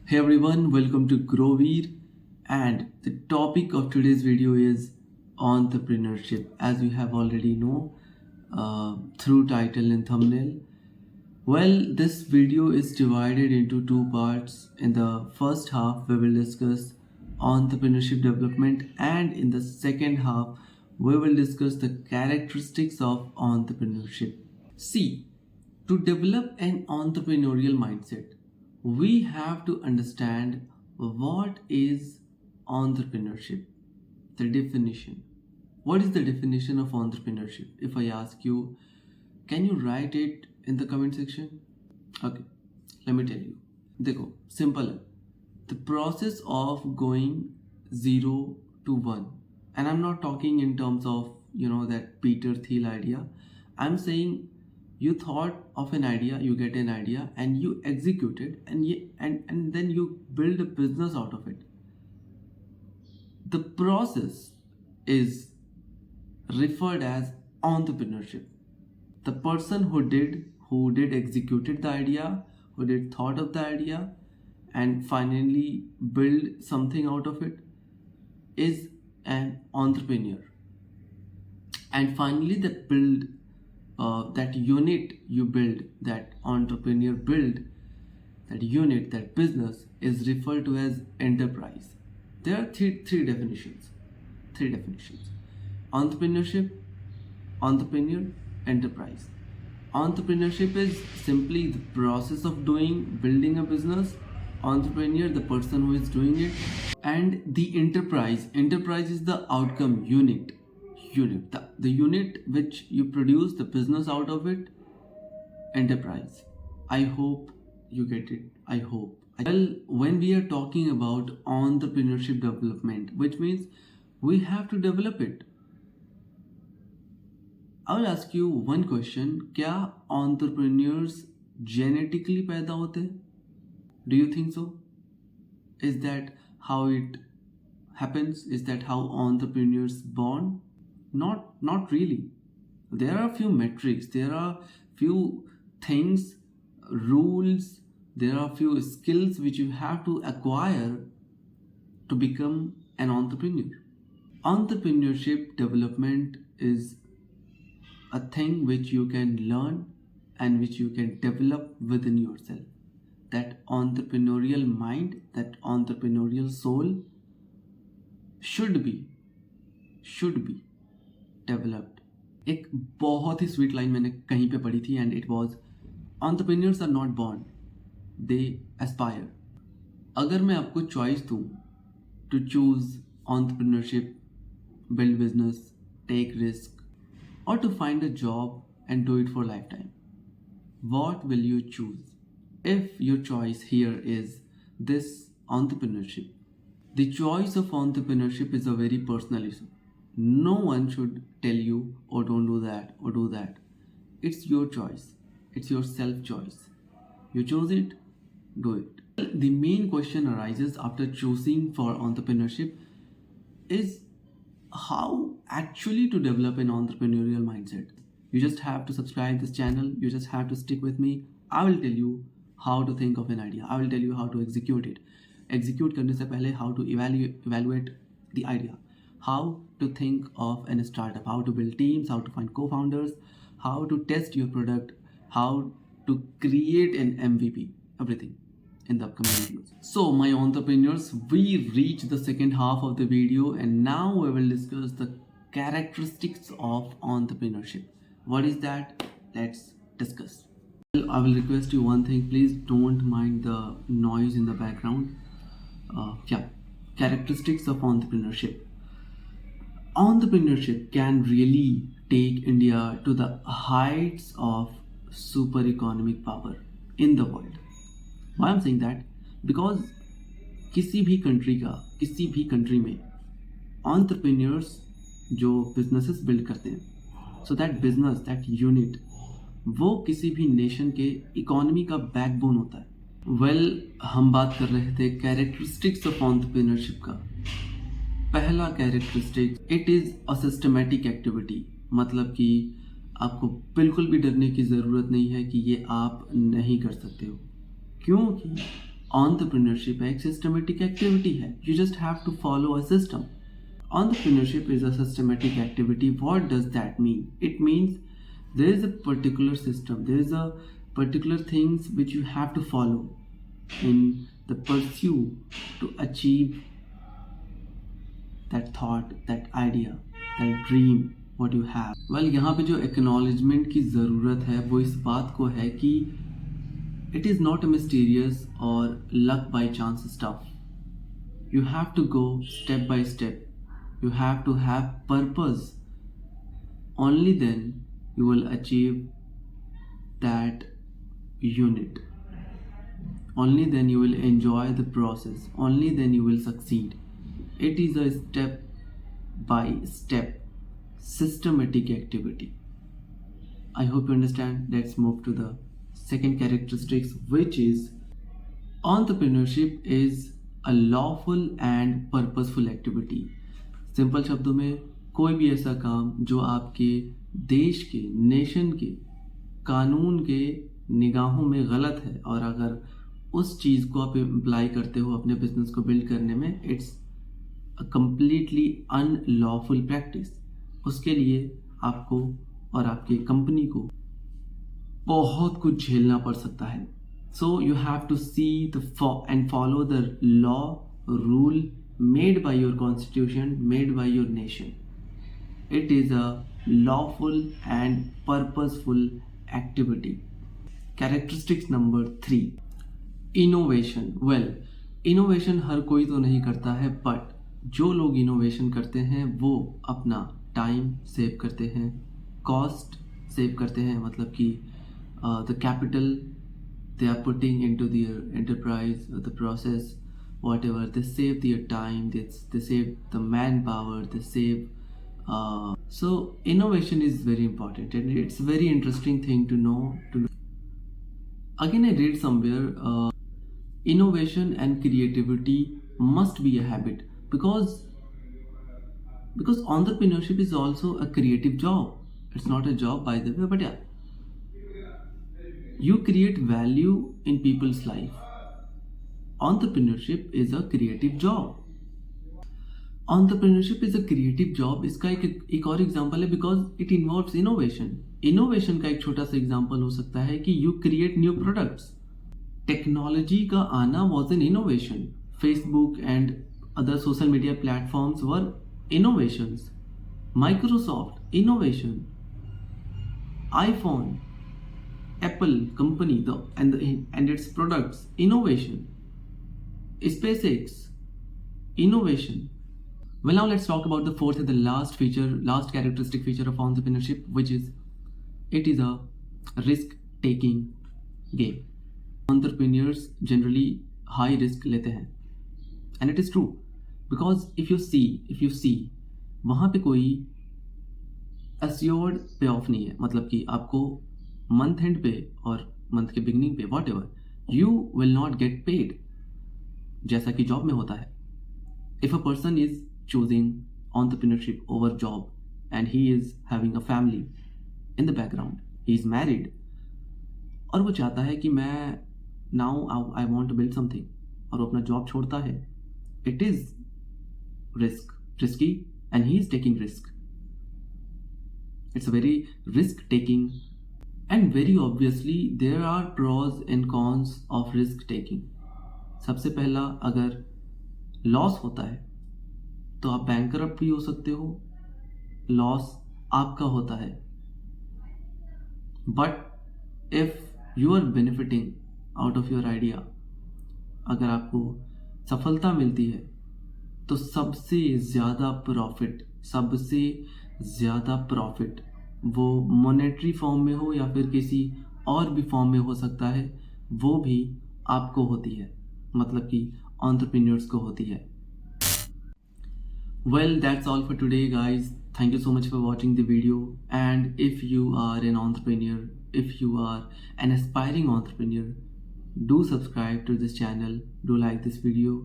Hey everyone, welcome to GrowVeer, and the topic of today's video is entrepreneurship. As you have already know through title and thumbnail. Well, this video is divided into two parts. In the first half, we will discuss entrepreneurship development, and in the second half, we will discuss the characteristics of entrepreneurship. See, to develop an entrepreneurial mindset, we have to understand what is entrepreneurship, the definition. What is the definition of entrepreneurship? If I ask you, can you write it in the comment section? Okay, let me tell you. देखो, simple है. The process of going 0 to 1. And I'm not talking in terms of, that Peter Thiel idea. I'm saying you thought of an idea, you get an idea, and you execute it, and then you build a business out of it. The process is referred as entrepreneurship. The person who did executed the idea, who did thought of the idea, and finally build something out of it, is an entrepreneur. And finally, that unit you build, that entrepreneur build, that unit, that business is referred to as enterprise. There are three definitions. Entrepreneurship, entrepreneur, enterprise. Entrepreneurship is simply the process of building a business. Entrepreneur, the person who is doing it. And the enterprise is the outcome unit, the unit which you produce the business out of it. Enterprise. I hope you get it. I hope. Well, when we are talking about entrepreneurship development, which means we have to develop it. I will ask you one question. क्या entrepreneurs genetically पैदा होते हैं? Do you think so? Is that how it happens? Is that how entrepreneurs born? Not really. There are few metrics, there are few things, rules, there are few skills which you have to acquire to become an entrepreneur. Entrepreneurship development is a thing which you can learn and which you can develop within yourself. That entrepreneurial mind, that entrepreneurial soul should be developed. एक बहुत ही sweet line मैंने कहीं पे पढ़ी थी, and it was, entrepreneurs are not born, they aspire. अगर मैं आपको चॉइस दूँ to choose entrepreneurship, build business, take risk, or to find a job and do it for lifetime, what will you choose? If your choice here is this entrepreneurship, the choice of entrepreneurship is a very personal issue. No one should tell you, oh, don't do that or do that. It's your choice. It's your self-choice. You chose it, do it. The main question arises after choosing for entrepreneurship is how actually to develop an entrepreneurial mindset. You just have to subscribe this channel. You just have to stick with me. I will tell you how to think of an idea. I will tell you how to execute it. Execute करने से पहले how to evaluate the idea. How to think of a startup, how to build teams, how to find co-founders, how to test your product, how to create an MVP, everything in the upcoming videos. So my entrepreneurs, we reached the second half of the video, and now we will discuss the characteristics of entrepreneurship. What is that? Let's discuss. I will request you one thing, please don't mind the noise in the background. Characteristics of entrepreneurship. Entrepreneurship can really take India to the heights of super economic power in the world. Why I'm saying that? Because किसी भी country में entrepreneurs जो businesses build करते हैं, so that business, that unit, वो किसी भी nation के economy का backbone होता है. Well, हम बात कर रहे थे characteristics of entrepreneurship का. पहला characteristic, it is a systematic activity. मतलब कि आपको बिल्कुल भी डरने की ज़रूरत नहीं है कि ये आप नहीं कर सकते हो, क्योंकि Entrepreneurship एक systematic activity है. You just have to follow a system. Entrepreneurship is a systematic activity. What does that mean? It means there is a particular system. There is a particular things which you have to follow in the pursuit to achieve that thought, that idea, that dream what you have. Well, यहाँ पे जो acknowledgement की ज़रूरत है वो इस बात को है कि it is not a mysterious or luck by chance stuff. You have to go step by step. You have to have purpose. Only then you will achieve that unit. Only then you will enjoy the process. Only then you will succeed. It is a step by step systematic activity. I hope you understand. Let's move to the second characteristics, which is entrepreneurship is a lawful and purposeful activity. Simple शब्दों में कोई भी ऐसा काम जो आपके देश के, नेशन के, कानून के निगाहों में गलत है और अगर उस चीज़ को आप अप्लाई करते हो अपने बिजनेस को बिल्ड करने में, it's a completely unlawful practice. उसके लिए आपको और आपकी कंपनी को बहुत कुछ झेलना पड़ सकता है. So you have to see the end follow the law rule made by your constitution, made by your nation. It is a lawful and purposeful activity. Characteristics number 3, innovation. Well, innovation हर कोई तो नहीं करता है, but जो लोग innovation करते हैं वो अपना टाइम सेव करते हैं, कॉस्ट सेव करते हैं, मतलब कि the capital they are putting into their enterprise, the process, whatever, they save their time, they save the manpower, they save so innovation is very important and it's very interesting thing to know. Again, I read somewhere innovation and creativity must be a habit because entrepreneurship is also a creative job. It's not a job, by the way, but yeah, you create value in people's life. Entrepreneurship is a creative job. Entrepreneurship is a creative job. इसका एक और example है because it involves innovation. Innovation का एक छोटा सा example हो सकता है कि you create new products. Technology का आना was an innovation. Facebook and other social media platforms were innovations. Microsoft, innovation. iPhone, Apple company and its products, innovation. SpaceX, innovation. Well, now let's talk about the fourth and the last characteristic feature of entrepreneurship, which is it is a risk-taking game. Entrepreneurs generally high risk लेते हैं, and it is true because if you see वहाँ पे कोई assured payoff नहीं है, मतलब कि आपको मंथ एंड पे और मंथ के बिगनिंग पे whatever you will not get paid. जैसा कि जॉब में होता है. If a person is choosing entrepreneurship over job and he is having a family in the background, he is married, और वो चाहता है कि मैं now I want to build something, और वो अपना जॉब छोड़ता है, it is risky and he is taking risk. It's a very risk taking, and very obviously there are pros and cons of risk taking. सबसे पहला, अगर loss होता है तो आप बैंकरप्ट भी हो सकते हो, लॉस आपका होता है. But if you are benefiting out of your idea, अगर आपको सफलता मिलती है तो सबसे ज़्यादा प्रॉफिट वो मॉनेटरी फॉर्म में हो या फिर किसी और भी फॉर्म में हो सकता है, वो भी आपको होती है, मतलब कि entrepreneurs को होती है. Well, that's all for today, guys. Thank you so much for watching the video. And if you are an entrepreneur, if you are an aspiring entrepreneur, do subscribe to this channel, do like this video,